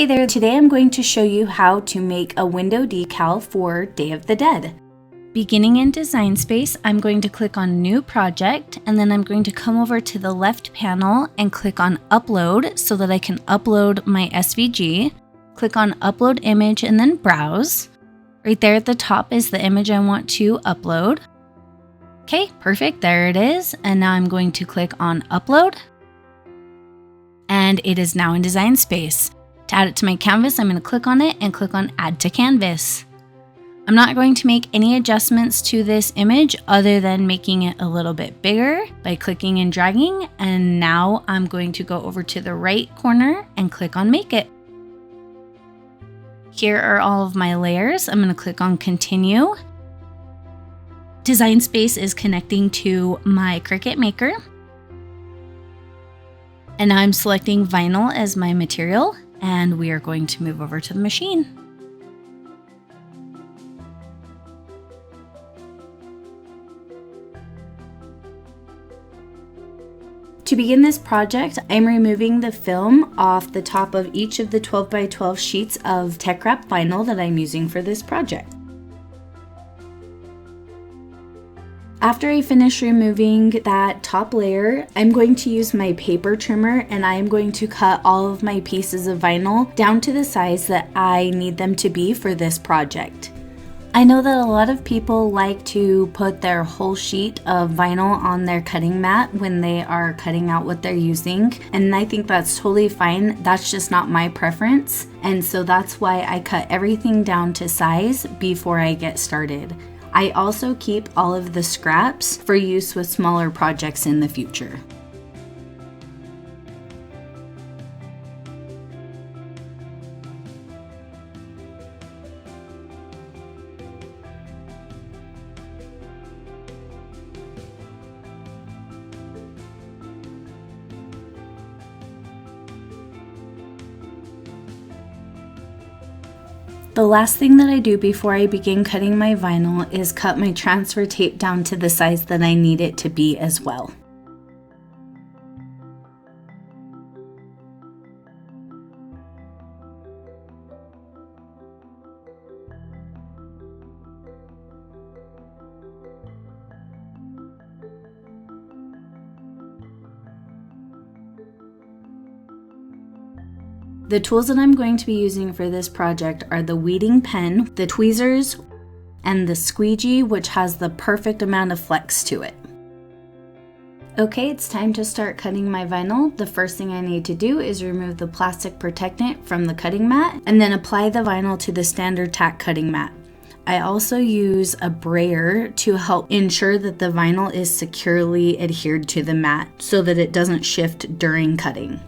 Hey there, today I'm going to show you how to make a window decal for Day of the Dead. Beginning in Design Space, I'm going to click on New Project, and then I'm going to come over to the left panel and click on Upload so that I can upload my SVG. Click on Upload Image and then Browse. Right there at the top is the image I want to upload. Okay, perfect, there it is. And now I'm going to click on Upload. And it is now in Design Space. To add it to my canvas, I'm going to click on it and click on Add to Canvas. I'm not going to make any adjustments to this image other than making it a little bit bigger by clicking and dragging. And now I'm going to go over to the right corner and click on Make It. Here are all of my layers. I'm going to click on Continue. Design Space is connecting to my Cricut Maker. And now I'm selecting vinyl as my material. And we are going to move over to the machine. To begin this project, I'm removing the film off the top of each of the 12 by 12 sheets of tech wrap vinyl that I'm using for this project. After I finish removing that top layer, I'm going to use my paper trimmer and I am going to cut all of my pieces of vinyl down to the size that I need them to be for this project. I know that a lot of people like to put their whole sheet of vinyl on their cutting mat when they are cutting out what they're using, and I think that's totally fine. That's just not my preference, and so that's why I cut everything down to size before I get started. I also keep all of the scraps for use with smaller projects in the future. The last thing that I do before I begin cutting my vinyl is cut my transfer tape down to the size that I need it to be as well. The tools that I'm going to be using for this project are the weeding pen, the tweezers, and the squeegee, which has the perfect amount of flex to it. Okay, it's time to start cutting my vinyl. The first thing I need to do is remove the plastic protectant from the cutting mat and then apply the vinyl to the standard tack cutting mat. I also use a brayer to help ensure that the vinyl is securely adhered to the mat so that it doesn't shift during cutting.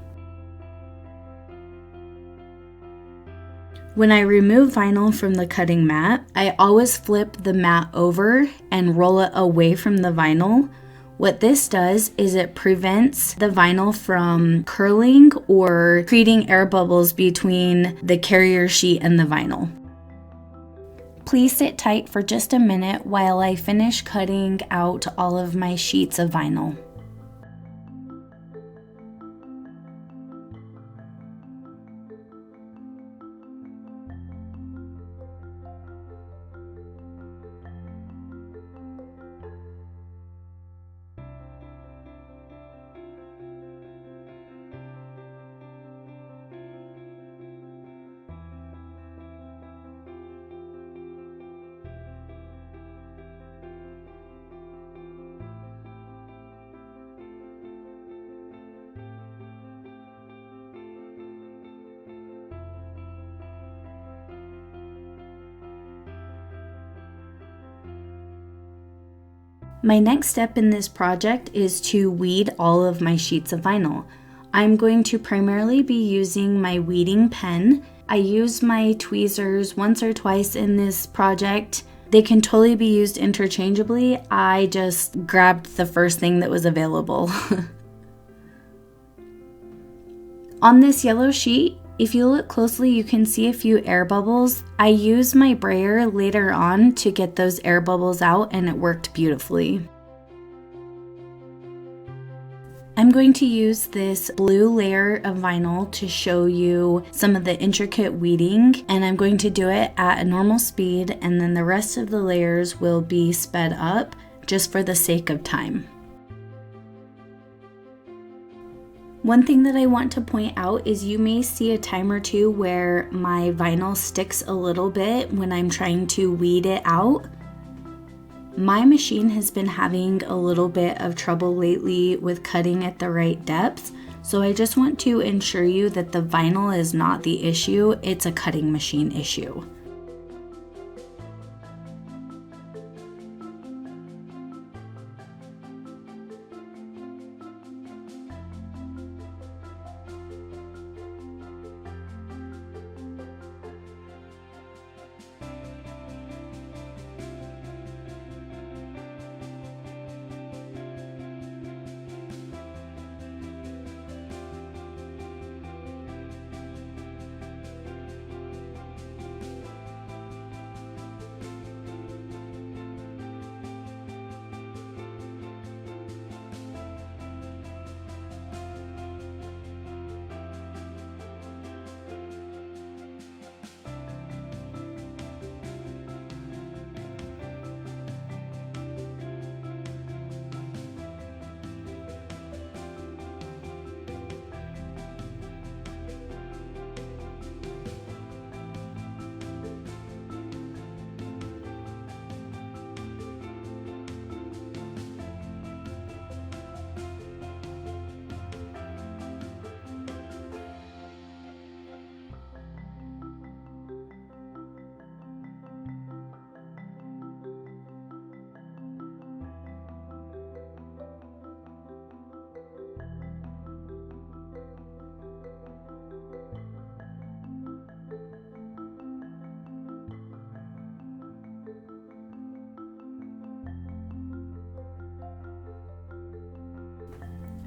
When I remove vinyl from the cutting mat, I always flip the mat over and roll it away from the vinyl. What this does is it prevents the vinyl from curling or creating air bubbles between the carrier sheet and the vinyl. Please sit tight for just a minute while I finish cutting out all of my sheets of vinyl. My next step in this project is to weed all of my sheets of vinyl. I'm going to primarily be using my weeding pen. I use my tweezers once or twice in this project. They can totally be used interchangeably. I just grabbed the first thing that was available. On this yellow sheet, if you look closely, you can see a few air bubbles. I used my brayer later on to get those air bubbles out, and it worked beautifully. I'm going to use this blue layer of vinyl to show you some of the intricate weeding, and I'm going to do it at a normal speed, and then the rest of the layers will be sped up just for the sake of time. One thing that I want to point out is you may see a time or two where my vinyl sticks a little bit when I'm trying to weed it out. My machine has been having a little bit of trouble lately with cutting at the right depth, so I just want to ensure you that the vinyl is not the issue, it's a cutting machine issue.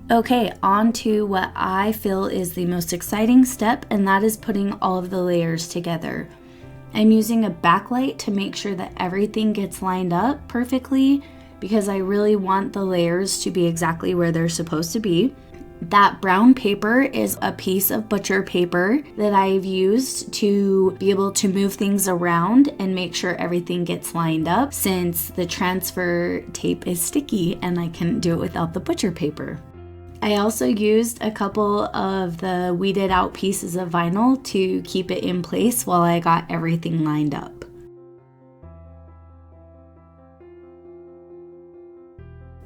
Okay, on to what I feel is the most exciting step, and that is putting all of the layers together. I'm using a backlight to make sure that everything gets lined up perfectly because I really want the layers to be exactly where they're supposed to be. That brown paper is a piece of butcher paper that I've used to be able to move things around and make sure everything gets lined up, since the transfer tape is sticky and I couldn't do it without the butcher paper. I also used a couple of the weeded out pieces of vinyl to keep it in place while I got everything lined up.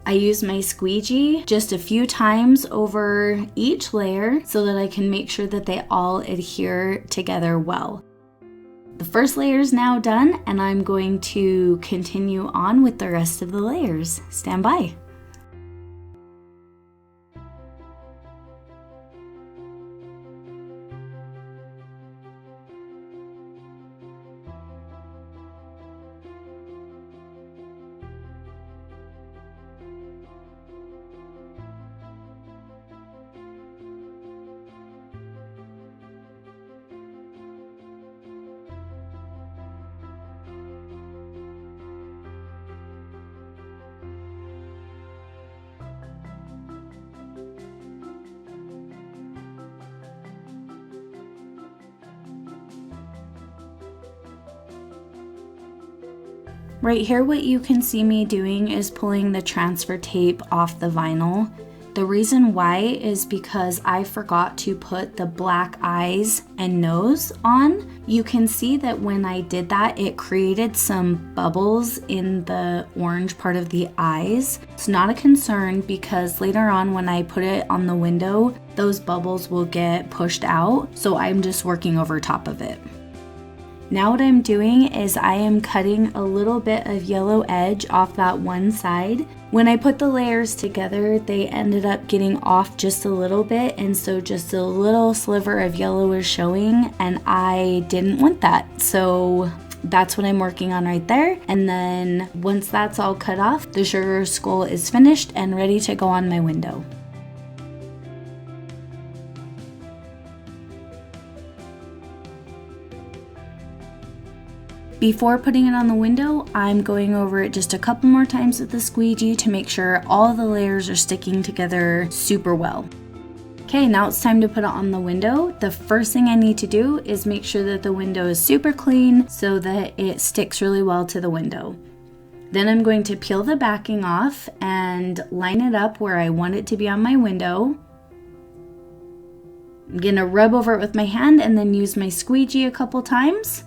I use my squeegee just a few times over each layer so that I can make sure that they all adhere together well. The first layer is now done, and I'm going to continue on with the rest of the layers. Stand by. Right here, what you can see me doing is pulling the transfer tape off the vinyl. The reason why is because I forgot to put the black eyes and nose on. You can see that when I did that, it created some bubbles in the orange part of the eyes. It's not a concern because later on when I put it on the window, those bubbles will get pushed out. So I'm just working over top of it. Now what I'm doing is I am cutting a little bit of yellow edge off that one side. When I put the layers together, they ended up getting off just a little bit, and so just a little sliver of yellow is showing, and I didn't want that. So that's what I'm working on right there. And then once that's all cut off, the sugar skull is finished and ready to go on my window. Before putting it on the window, I'm going over it just a couple more times with the squeegee to make sure all the layers are sticking together super well. Okay, now it's time to put it on the window. The first thing I need to do is make sure that the window is super clean so that it sticks really well to the window. Then I'm going to peel the backing off and line it up where I want it to be on my window. I'm gonna rub over it with my hand and then use my squeegee a couple times.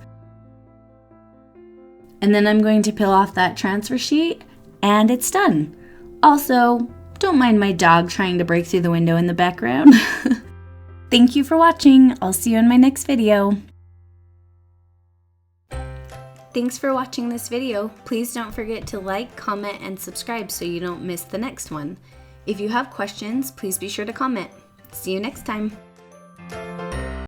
And then I'm going to peel off that transfer sheet and it's done. Also, don't mind my dog trying to break through the window in the background. Thank you for watching. I'll see you in my next video. Thanks for watching this video. Please don't forget to like, comment, and subscribe so you don't miss the next one. If you have questions, please be sure to comment. See you next time.